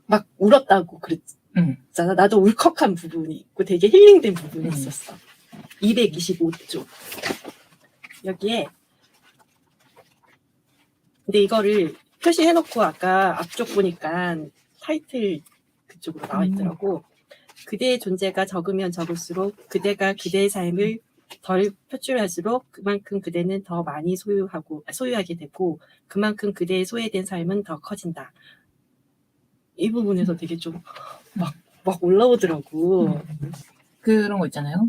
막 울었다고 그랬잖아. 나도 울컥한 부분이 있고 되게 힐링된 부분이 있었어. 225쪽. 여기에 근데 이거를 표시해놓고 아까 앞쪽 보니까 타이틀 그쪽으로 나와 있더라고. 그대의 존재가 적으면 적을수록 그대가 그대의 삶을 덜 표출할수록 그만큼 그대는 더 많이 소유하게 되고 그만큼 그대의 소외된 삶은 더 커진다. 이 부분에서 되게 좀 막 올라오더라고. 그런 거 있잖아요.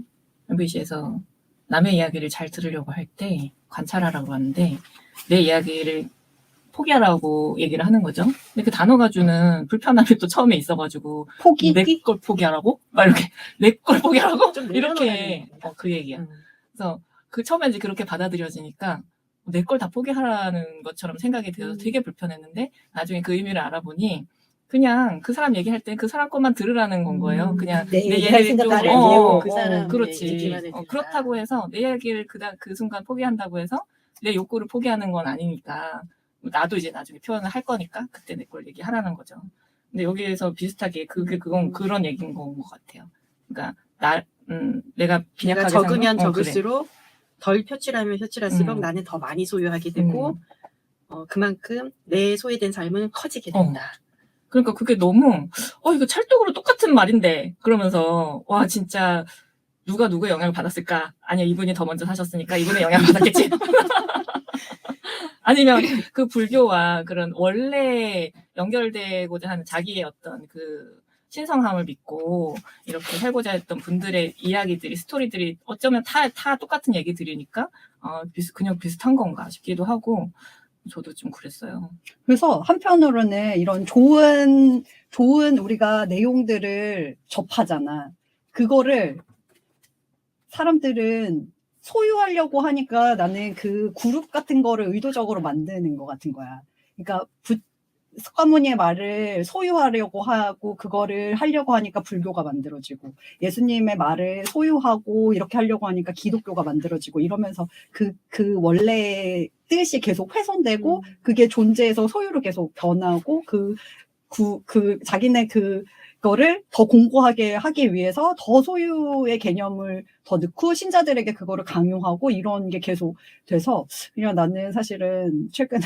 MBC에서 남의 이야기를 잘 들으려고 할 때 관찰하라고 하는데 내 이야기를 포기하라고 얘기를 하는 거죠. 근데 그 단어가 주는 불편함이 또 처음에 있어가지고 포기? 내 걸 포기하라고? 막 이렇게 내 걸 포기하라고? 좀 이렇게 그 얘기야. 그래서 그 처음에 이제 그렇게 받아들여지니까 내 걸 다 포기하라는 것처럼 생각이 되어서 되게 불편했는데 나중에 그 의미를 알아보니 그냥 그 사람 얘기할 때 그 사람 것만 들으라는 건 거예요. 그냥 내 내 얘기할 얘기를 좀 생각하지 말고 그 사람 그렇지. 얘기만 해준다. 그렇다고 해서 내 얘기를 그 순간 포기한다고 해서 내 욕구를 포기하는 건 아니니까 나도 이제 나중에 표현을 할 거니까 그때 내 걸 얘기하라는 거죠. 근데 여기에서 비슷하게 그건 그런 얘기인 건 것 같아요. 그러니까 내가 빈약하게 적으면 그래. 적을수록 덜 표출하면 표출할수록 나는 더 많이 소유하게 되고 그만큼 내 소외된 삶은 커지게 된다. 그러니까 그게 너무 이거 찰떡으로 똑같은 말인데 그러면서 와 진짜 누가 누구의 영향을 받았을까? 아니야 이분이 더 먼저 사셨으니까 이분의 영향을 받았겠지. 아니면 그 불교와 그런 원래 연결되고자 하는 자기의 어떤 그 신성함을 믿고 이렇게 살고자 했던 분들의 이야기들이 스토리들이 어쩌면 다 똑같은 얘기들이니까 그냥 비슷한 건가 싶기도 하고 저도 좀 그랬어요. 그래서 한편으로는 이런 좋은 우리가 내용들을 접하잖아. 그거를 사람들은 소유하려고 하니까 나는 그 그룹 같은 거를 의도적으로 만드는 것 같은 거야. 그러니까 석가모니의 말을 소유하려고 하고 그거를 하려고 하니까 불교가 만들어지고 예수님의 말을 소유하고 이렇게 하려고 하니까 기독교가 만들어지고 이러면서 그 원래의 뜻이 계속 훼손되고 그게 존재에서 소유로 계속 변하고 자기네 그거를 더 공고하게 하기 위해서 더 소유의 개념을 더 넣고 신자들에게 그거를 강요하고 이런 게 계속 돼서 그냥 나는 사실은 최근에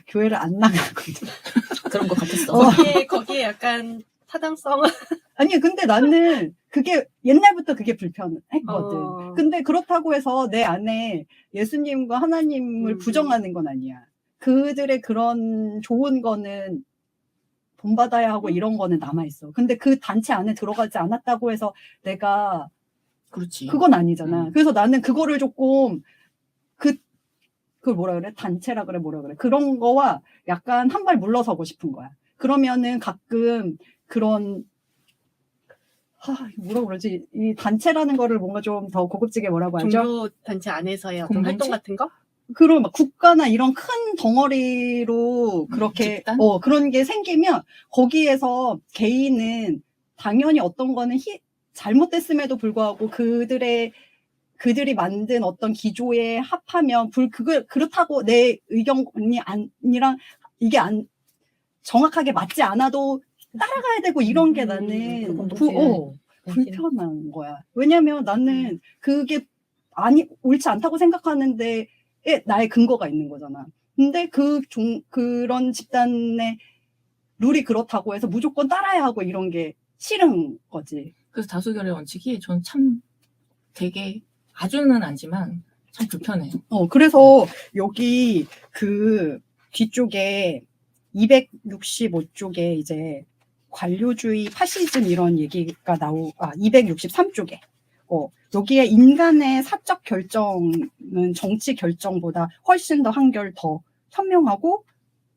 교회를 안 나가거든. 그런 것 같았어. 거기에 약간 타당성. 아니 근데 나는 그게 옛날부터 그게 불편했거든. 근데 그렇다고 해서 내 안에 예수님과 하나님을 부정하는 건 아니야. 그들의 그런 좋은 거는 본받아야 하고 이런 거는 남아있어. 근데 그 단체 안에 들어가지 않았다고 해서 내가 그렇지. 그건 아니잖아. 그래서 나는 그거를 조금 그걸 뭐라 그래? 단체라 그래? 뭐라 그래? 그런 거와 약간 한 발 물러서고 싶은 거야. 그러면은 가끔 그런 뭐라 그러지? 이 단체라는 거를 뭔가 좀 더 고급지게 뭐라고 하죠? 종교 단체 안에서의 어떤 활동 같은 거? 그런 막 국가나 이런 큰 덩어리로 그렇게 집단? 그런 게 생기면 거기에서 개인은 당연히 어떤 거는 잘못됐음에도 불구하고 그들이 만든 어떤 기조에 합하면 그렇다고 내 의견이 아니랑 이게 정확하게 맞지 않아도 따라가야 되고 이런 게 나는 불편한 거야. 왜냐면 나는 그게 옳지 않다고 생각하는데 나의 근거가 있는 거잖아. 근데 그런 집단의 룰이 그렇다고 해서 무조건 따라야 하고 이런 게 싫은 거지. 그래서 다수결의 원칙이 전 참 되게 아주는 아니지만 참 불편해요. 그래서 여기 그 뒤쪽에 265쪽에 이제 관료주의, 파시즘 이런 얘기가 263쪽에 여기에 인간의 사적 결정은 정치 결정보다 훨씬 더 한결 더 현명하고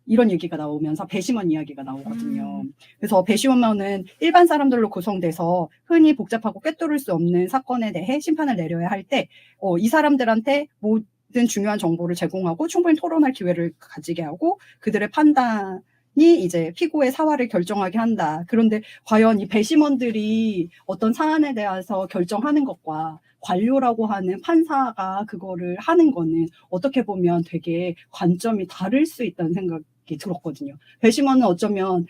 이런 얘기가 나오면서 배심원 이야기가 나오거든요. 그래서 배심원은 일반 사람들로 구성돼서 흔히 복잡하고 꿰뚫을 수 없는 사건에 대해 심판을 내려야 할 때 이 사람들한테 모든 중요한 정보를 제공하고 충분히 토론할 기회를 가지게 하고 그들의 판단이 이제 피고의 사활을 결정하게 한다. 그런데 과연 이 배심원들이 어떤 사안에 대해서 결정하는 것과 관료라고 하는 판사가 그거를 하는 거는 어떻게 보면 되게 관점이 다를 수 있다는 생각이 생각이 들었거든요. 배심원은 어쩌면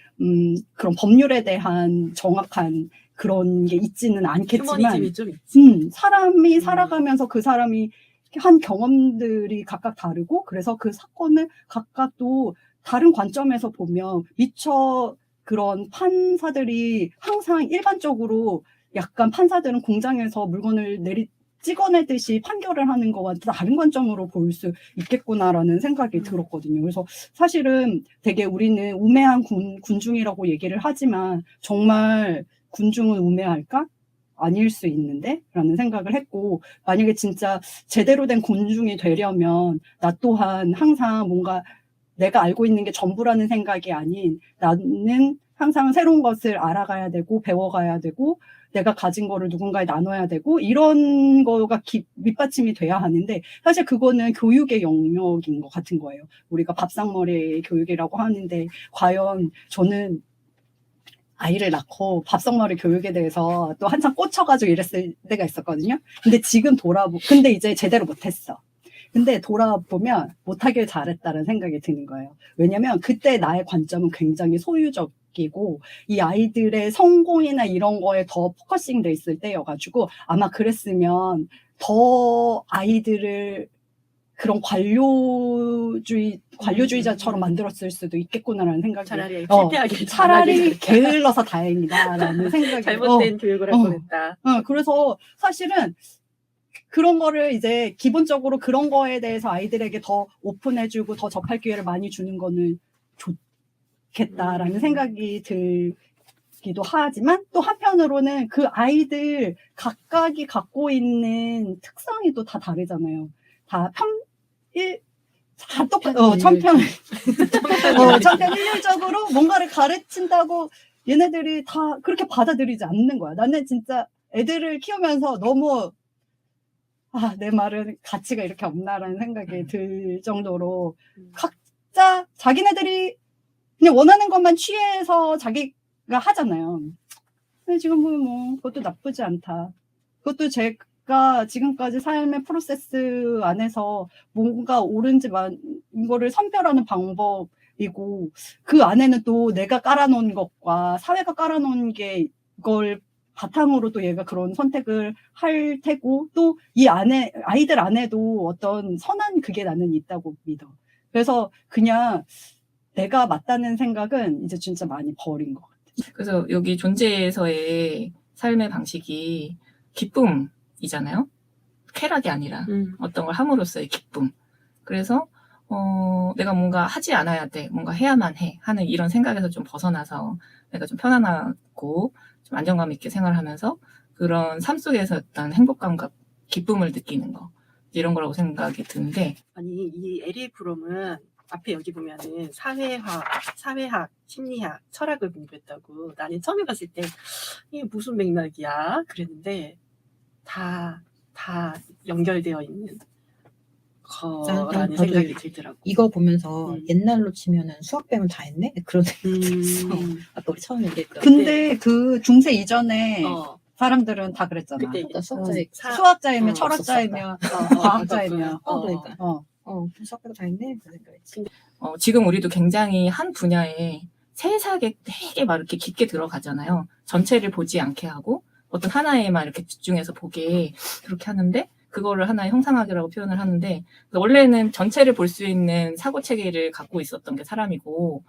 그런 법률에 대한 정확한 그런 게 있지는 않겠지만 휴머니즘이 좀 있지. 사람이 살아가면서 그 사람이 한 경험들이 각각 다르고 그래서 그 사건을 각각 또 다른 관점에서 보면 미처 그런 판사들이 항상 일반적으로 약간 판사들은 공장에서 물건을 찍어내듯이 판결을 하는 거와 다른 관점으로 볼 수 있겠구나라는 생각이 들었거든요. 그래서 사실은 되게 우리는 우매한 군중이라고 얘기를 하지만 정말 군중은 우매할까? 아닐 수 있는데? 라는 생각을 했고, 만약에 진짜 제대로 된 군중이 되려면 나 또한 항상 뭔가 내가 알고 있는 게 전부라는 생각이 아닌 나는 항상 새로운 것을 알아가야 되고 배워가야 되고 내가 가진 거를 누군가에 나눠야 되고 이런 거가 밑받침이 돼야 하는데 사실 그거는 교육의 영역인 것 같은 거예요. 우리가 밥상머리 교육이라고 하는데 과연 저는 아이를 낳고 밥상머리 교육에 대해서 또 한참 꽂혀가지고 이랬을 때가 있었거든요. 근데 지금 근데 이제 제대로 못했어. 근데 돌아보면 못하길 잘했다는 생각이 드는 거예요. 왜냐면 그때 나의 관점은 굉장히 소유적이고 이 아이들의 성공이나 이런 거에 더 포커싱 돼 있을 때여가지고 아마 그랬으면 더 아이들을 그런 관료주의자처럼 만들었을 수도 있겠구나라는 생각이 차라리 실패하길 차라리 게을러서 다행이다라는 생각이 잘못된 교육을 할 뻔했다. 그래서 사실은 그런 거를 이제 기본적으로 그런 거에 대해서 아이들에게 더 오픈해주고 더 접할 기회를 많이 주는 거는 좋겠다라는 생각이 들기도 하지만 또 한편으로는 그 아이들 각각이 갖고 있는 특성이 또 다 다르잖아요. 다 천편일률적으로 뭔가를 가르친다고 얘네들이 다 그렇게 받아들이지 않는 거야. 나는 진짜 애들을 키우면서 너무 내 말은 가치가 이렇게 없나라는 생각이 들 정도로 각자 자기네들이 그냥 원하는 것만 취해서 자기가 하잖아요. 근데 지금 보면 뭐 그것도 나쁘지 않다. 그것도 제가 지금까지 삶의 프로세스 안에서 뭔가 옳은지 이거를 선별하는 방법이고 그 안에는 또 내가 깔아놓은 것과 사회가 깔아놓은 게 이걸 바탕으로 또 얘가 그런 선택을 할 테고 또 이 안에 아이들 안에도 어떤 선한 그게 나는 있다고 믿어. 그래서 그냥 내가 맞다는 생각은 이제 진짜 많이 버린 것 같아. 그래서 여기 존재에서의 삶의 방식이 기쁨이잖아요. 쾌락이 아니라 어떤 걸 함으로써의 기쁨. 그래서 내가 뭔가 하지 않아야 돼, 뭔가 해야만 해 하는 이런 생각에서 좀 벗어나서 내가 좀 편안하고 좀 안정감 있게 생활하면서 그런 삶 속에서 어떤 행복감과 기쁨을 느끼는 거 이런 거라고 생각이 드는데 아니 이 에리 브롬은 앞에 여기 보면은 사회학, 심리학, 철학을 공부했다고. 나는 처음에 봤을 때 이게 무슨 맥락이야 그랬는데 다 연결되어 있는 거라는 생각이 들더라고. 이거 보면서 옛날로 치면은 수학 배우면 다 했네? 그런 생각이 들었어. 아까 우리 처음 얘기했던. 근데 그 중세 이전에 사람들은 다 그랬잖아. 그때 수학자이면 철학자이면 과학자이면. 그러니까. 수학 배우 다 했네? 그런 생각이지. 지금 우리도 굉장히 한 분야에 세세하게 되게 막 이렇게 깊게 들어가잖아요. 전체를 보지 않게 하고 어떤 하나에만 이렇게 집중해서 보게 그렇게 하는데 그거를 하나의 형상학이라고 표현을 하는데 원래는 전체를 볼 수 있는 사고 체계를 갖고 있었던 게 사람이고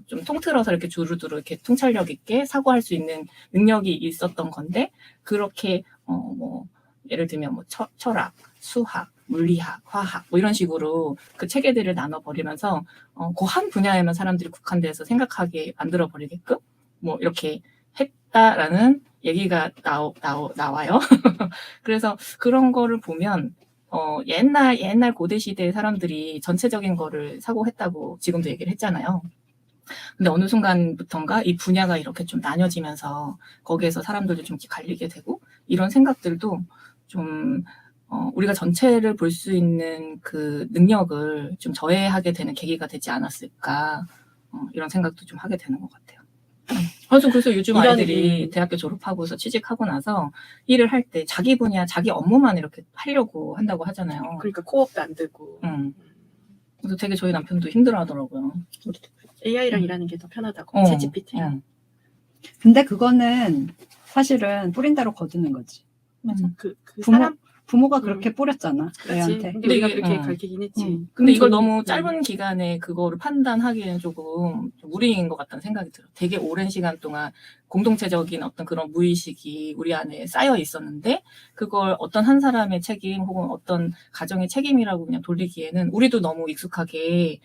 좀 통틀어서 이렇게 두루두루 이렇게 통찰력 있게 사고할 수 있는 능력이 있었던 건데 그렇게 뭐 예를 들면 뭐 철학, 수학, 물리학, 화학 뭐 이런 식으로 그 체계들을 나눠버리면서 그 한 분야에만 사람들이 국한돼서 생각하게 만들어 버리게끔 뭐 이렇게 했다라는 얘기가 나와요. 그래서 그런 거를 보면 옛날 고대 시대의 사람들이 전체적인 거를 사고했다고 지금도 얘기를 했잖아요. 근데 어느 순간부턴가 이 분야가 이렇게 좀 나뉘어지면서 거기에서 사람들도 좀 갈리게 되고 이런 생각들도 좀 우리가 전체를 볼 수 있는 그 능력을 좀 저해하게 되는 계기가 되지 않았을까 이런 생각도 좀 하게 되는 것 같아요. 그래서 요즘 아이들이 대학교 졸업하고서 취직하고 나서 일을 할 때 자기 분야, 자기 업무만 이렇게 하려고 한다고 하잖아요. 그러니까 코업도 안 되고. 그래서 되게 저희 남편도 힘들어하더라고요. AI랑 일하는 게 더 편하다고. 챗GPT랑. 근데 그거는 사실은 뿌린 대로 거두는 거지. 맞아. 그 부모, 사람 부모가 그렇게 뿌렸잖아. 그렇지. 애한테. 근데 우리가 이게- 그렇게 가르치긴 했지. 근데 이걸 저는- 너무 짧은 기간에 그거를 판단하기에는 조금 무리인 것 같다는 생각이 들어요. 되게 오랜 시간 동안 공동체적인 어떤 그런 무의식이 우리 안에 쌓여 있었는데 그걸 어떤 한 사람의 책임 혹은 어떤 가정의 책임이라고 그냥 돌리기에는 우리도 너무 익숙하게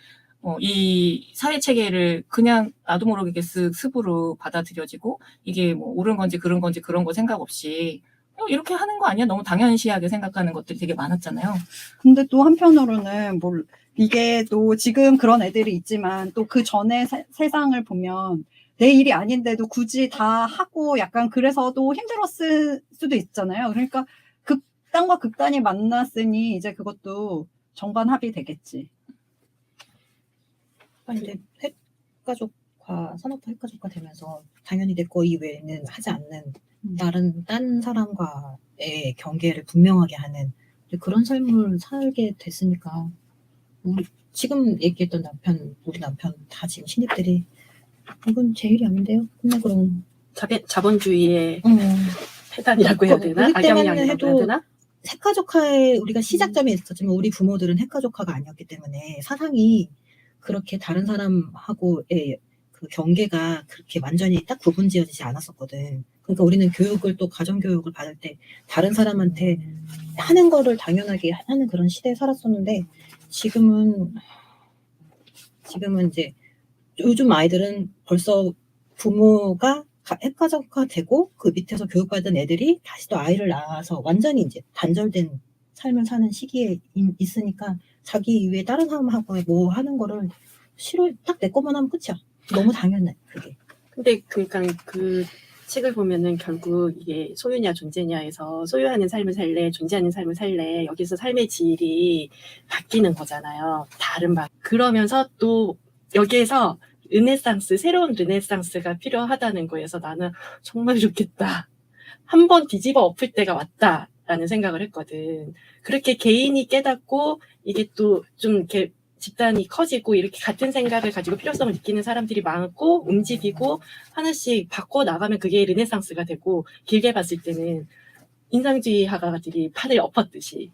이 사회 체계를 그냥 나도 모르게 습으로 받아들여지고 이게 뭐 옳은 건지 그른 건지 그런 거 생각 없이 이렇게 하는 거 아니야? 너무 당연시하게 생각하는 것들이 되게 많았잖아요. 근데 또 한편으로는 이게 또 지금 그런 애들이 있지만 또 그 전에 세상을 보면 내 일이 아닌데도 굳이 다 하고 약간 그래서 또 힘들었을 수도 있잖아요. 그러니까 극단과 극단이 만났으니 이제 그것도 정반 합의되겠지. 이제 핵가족화, 산업화 핵가족화 되면서 당연히 내 거 이외에는 하지 않는 딴 사람과의 경계를 분명하게 하는 그런 삶을 살게 됐으니까 지금 얘기했던 우리 남편 다 지금 신입들이 이건 제 일이 아닌데요. 근데 그럼 자본주의의 해단이라고 해야 되나? 우리 때문에 악영향이라고 해야 해도 되나? 핵가족화에 우리가 시작점이 있었지만 우리 부모들은 핵가족화가 아니었기 때문에 사상이 그렇게 다른 사람하고의 그 경계가 그렇게 완전히 딱 구분지어지지 않았었거든. 그러니까 우리는 교육을 또 가정교육을 받을 때 다른 사람한테 하는 거를 당연하게 하는 그런 시대에 살았었는데 지금은 이제 요즘 아이들은 벌써 부모가 핵가족화 되고 그 밑에서 교육받은 애들이 다시 또 아이를 낳아서 완전히 이제 단절된 삶을 사는 시기에 있으니까 자기 이외에 다른 사람하고 뭐 하는 거를 싫어 딱 내 것만 하면 끝이야. 너무 당연해 그게. 근데 그러니까 그 책을 보면은 결국 이게 소유냐 존재냐에서 소유하는 삶을 살래 존재하는 삶을 살래 여기서 삶의 질이 바뀌는 거잖아요. 다른 방. 그러면서 또 여기에서 새로운 르네상스가 필요하다는 거에서 나는 정말 좋겠다. 한번 뒤집어 엎을 때가 왔다라는 생각을 했거든. 그렇게 개인이 깨닫고 이게 또 좀 이렇게 집단이 커지고 이렇게 같은 생각을 가지고 필요성을 느끼는 사람들이 많고 움직이고 하나씩 바꿔 나가면 그게 르네상스가 되고 길게 봤을 때는 인상주의화가들이 판을 엎었듯이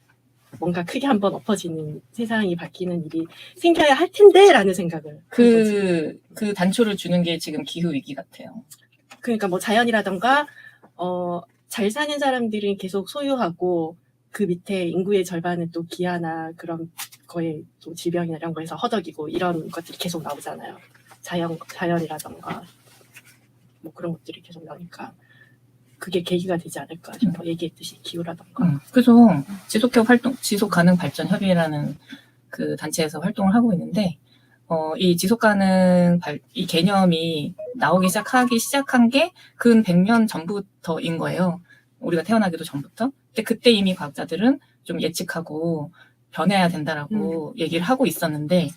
뭔가 크게 한번 엎어지는 세상이 바뀌는 일이 생겨야 할 텐데 라는 생각을 그 단초를 주는 게 지금 기후위기 같아요. 그러니까 뭐 자연이라던가 잘 사는 사람들은 계속 소유하고 그 밑에 인구의 절반은 또 기아나 그런 거에 또 질병이나 이런 거에서 허덕이고 이런 것들이 계속 나오잖아요. 자연이라던가 뭐 그런 것들이 계속 나오니까 그게 계기가 되지 않을까 싶어. 얘기했듯이 기후라던가. 그래서 지속가능발전협의회라는 그 단체에서 활동을 하고 있는데 이 지속가능 이 개념이 나오기 시작한 게 근 100년 전부터인 거예요. 우리가 태어나기도 전부터. 근데 그때 이미 과학자들은 좀 예측하고 변해야 된다라고 얘기를 하고 있었는데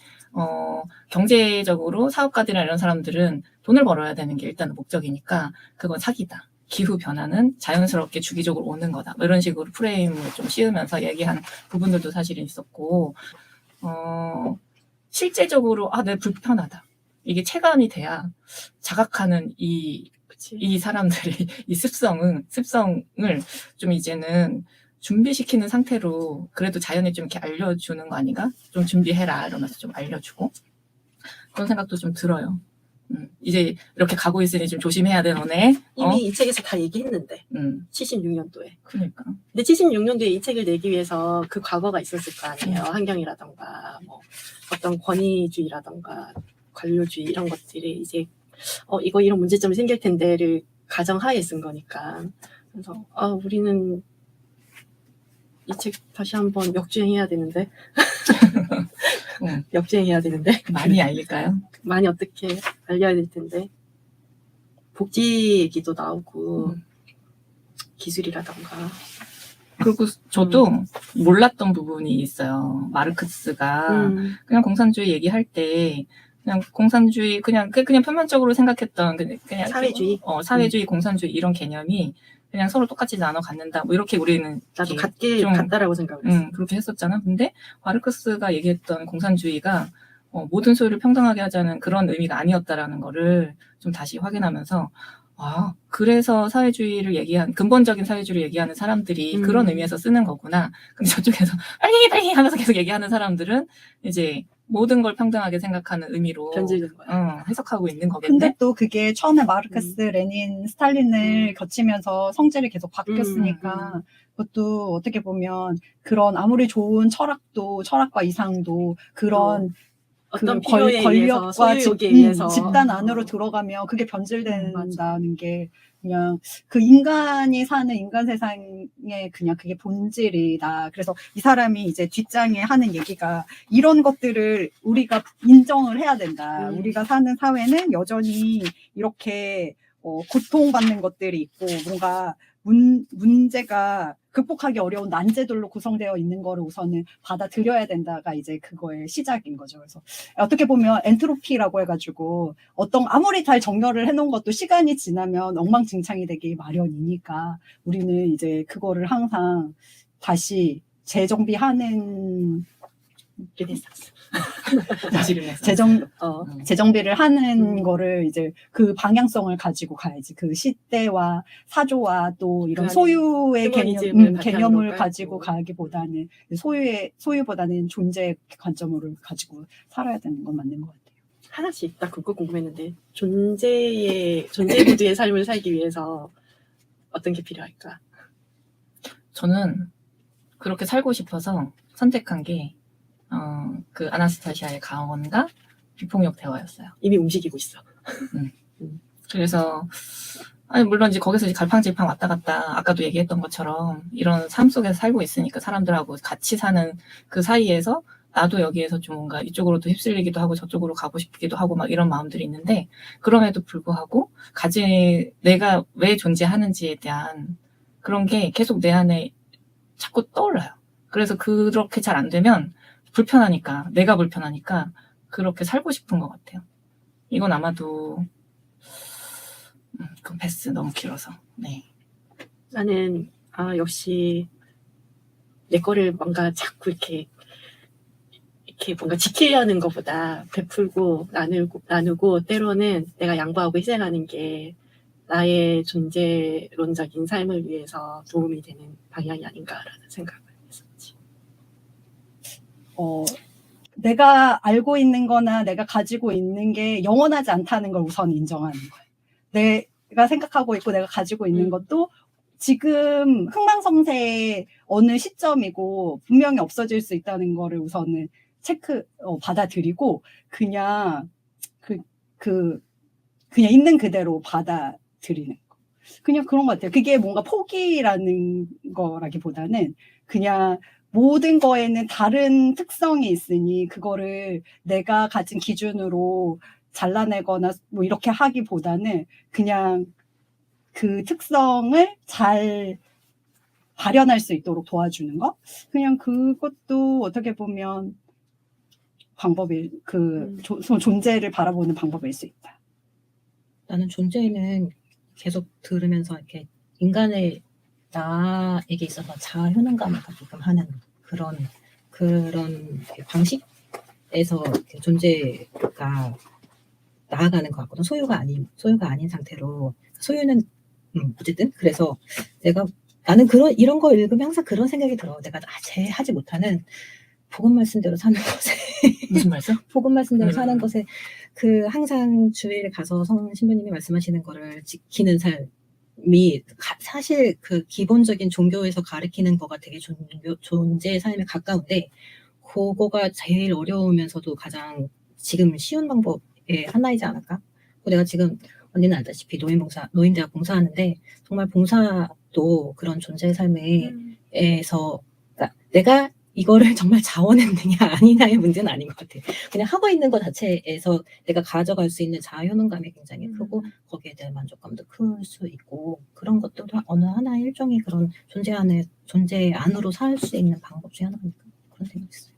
경제적으로 사업가들이나 이런 사람들은 돈을 벌어야 되는 게 일단 목적이니까 그건 사기다. 기후 변화는 자연스럽게 주기적으로 오는 거다. 뭐 이런 식으로 프레임을 좀 씌우면서 얘기한 부분들도 사실은 있었고 실제적으로 내 불편하다. 이게 체감이 돼야 자각하는 이 사람들이 이 습성을 좀 이제는 준비시키는 상태로 그래도 자연에 좀 이렇게 알려주는 거 아닌가? 좀 준비해라 이러면서 좀 알려주고 그런 생각도 좀 들어요. 이제 이렇게 가고 있으니 좀 조심해야 돼 너네. 이미 이 책에서 다 얘기했는데 76년도에. 그러니까. 근데 76년도에 이 책을 내기 위해서 그 과거가 있었을 거 아니에요. 환경이라던가 뭐 어떤 권위주의라던가 관료주의 이런 것들이 이제 이거 이런 문제점이 생길 텐데를 가정하에 쓴 거니까. 그래서 우리는 이 책 다시 한번 역주행해야 되는데 역주행해야 되는데 많이 알릴까요? 많이 어떻게 알려야 될 텐데 복지 얘기도 나오고 기술이라던가 그리고 저도 몰랐던 부분이 있어요. 마르크스가 그냥 공산주의 얘기할 때 그냥 공산주의 그냥 표면적으로 생각했던 그냥 사회주의 사회주의 공산주의 이런 개념이 그냥 서로 똑같이 나눠 갖는다. 뭐 이렇게 우리는 나도 이렇게 좀 같다라고 생각을 했어. 그렇게 했었잖아. 근데 마르크스가 얘기했던 공산주의가 모든 소유를 평등하게 하자는 그런 의미가 아니었다라는 거를 좀 다시 확인하면서 그래서 사회주의를 근본적인 사회주의를 얘기하는 사람들이 그런 의미에서 쓰는 거구나. 근데 저쪽에서 빨리 하면서 계속 얘기하는 사람들은 이제 모든 걸 평등하게 생각하는 의미로 변질된 거야. 해석하고 있는 거겠네. 근데 또 그게 처음에 마르크스, 레닌, 스탈린을 거치면서 성질이 계속 바뀌었으니까 그것도 어떻게 보면 그런 아무리 좋은 철학과 이상도 그런 어떤 필요에 의해서, 권력과 소유욕에 의해서 집단 안으로 들어가면 그게 변질된다는 게 그냥 그 인간이 사는 인간 세상의 그냥 그게 본질이다. 그래서 이 사람이 이제 뒷장에 하는 얘기가 이런 것들을 우리가 인정을 해야 된다. 우리가 사는 사회는 여전히 이렇게 고통받는 것들이 있고 뭔가 문제가 극복하기 어려운 난제들로 구성되어 있는 거를 우선은 받아들여야 된다가 이제 그거의 시작인 거죠. 그래서 어떻게 보면 엔트로피라고 해가지고 아무리 잘 정렬을 해놓은 것도 시간이 지나면 엉망진창이 되기 마련이니까 우리는 이제 그거를 항상 다시 재정비하는 르네상스. 재정비를 하는 거를 이제 그 방향성을 가지고 가야지. 그 시대와 사조와 또 이런 소유의 개념을 가지고 가기보다는 소유보다는 존재 관점으로 가지고 살아야 되는 건 맞는 것 같아요. 하나씩 딱 그거 궁금했는데 존재 모두의 삶을 살기 위해서 어떤 게 필요할까? 저는 그렇게 살고 싶어서 선택한 게 그 아나스타시아의 가언과 비폭력 대화였어요. 이미 움직이고 있어. 그래서 물론 이제 거기서 이제 갈팡질팡 왔다 갔다 아까도 얘기했던 것처럼 이런 삶 속에서 살고 있으니까 사람들하고 같이 사는 그 사이에서 나도 여기에서 좀 뭔가 이쪽으로도 휩쓸리기도 하고 저쪽으로 가고 싶기도 하고 막 이런 마음들이 있는데 그럼에도 불구하고 내가 왜 존재하는지에 대한 그런 게 계속 내 안에 자꾸 떠올라요. 그래서 그렇게 잘 안 되면 내가 불편하니까 그렇게 살고 싶은 것 같아요. 이건 아마도 그 패스 너무 길어서. 네. 나는 역시 내 거를 뭔가 자꾸 이렇게 뭔가 지키려는 것보다 베풀고 나누고 때로는 내가 양보하고 희생하는 게 나의 존재론적인 삶을 위해서 도움이 되는 방향이 아닌가라는 생각을 했었지. 내가 알고 있는 거나 내가 가지고 있는 게 영원하지 않다는 걸 우선 인정하는 거예요. 내가 생각하고 있고 내가 가지고 있는 것도 지금 흥망성쇠의 어느 시점이고 분명히 없어질 수 있다는 거를 우선은 받아들이고 그냥 그냥 있는 그대로 받아들이는 거. 그냥 그런 것 같아요. 그게 뭔가 포기라는 거라기보다는 그냥 모든 거에는 다른 특성이 있으니 그거를 내가 가진 기준으로 잘라내거나 뭐 이렇게 하기보다는 그냥 그 특성을 잘 발현할 수 있도록 도와주는 거? 그냥 그것도 어떻게 보면 존재를 바라보는 방법일 수 있다. 나는 존재는 계속 들으면서 이렇게 인간의 나에게 있어서 자아 효능감을 가지금 하는 그런 방식에서 존재가 나아가는 것 같거든. 소유가 아닌 상태로 소유는 어쨌든 그래서 나는 이런 거 읽으면 항상 그런 생각이 들어. 내가 하지 못하는 복음 말씀대로 사는 것에 무슨 말씀? 복음 말씀대로 사는 것에 항상 주일에 가서 신부님이 말씀하시는 거를 지키는 삶이 사실 그 기본적인 종교에서 가르치는 거가 되게 존재의 삶에 가까운데 그거가 제일 어려우면서도 가장 지금 쉬운 방법의 하나이지 않을까? 내가 지금 언니는 알다시피 노인대학 봉사하는데 정말 봉사도 그런 존재의 삶에서 그러니까 내가 이거를 정말 자원했느냐 아니냐의 문제는 아닌 것 같아. 그냥 하고 있는 것 자체에서 내가 가져갈 수 있는 자아 효능감이 굉장히 크고 거기에 대한 만족감도 클 수 있고 그런 것들도 어느 하나의 일종의 그런 존재 안으로 살 수 있는 방법 중에 하나니까 그런 생각이 있어.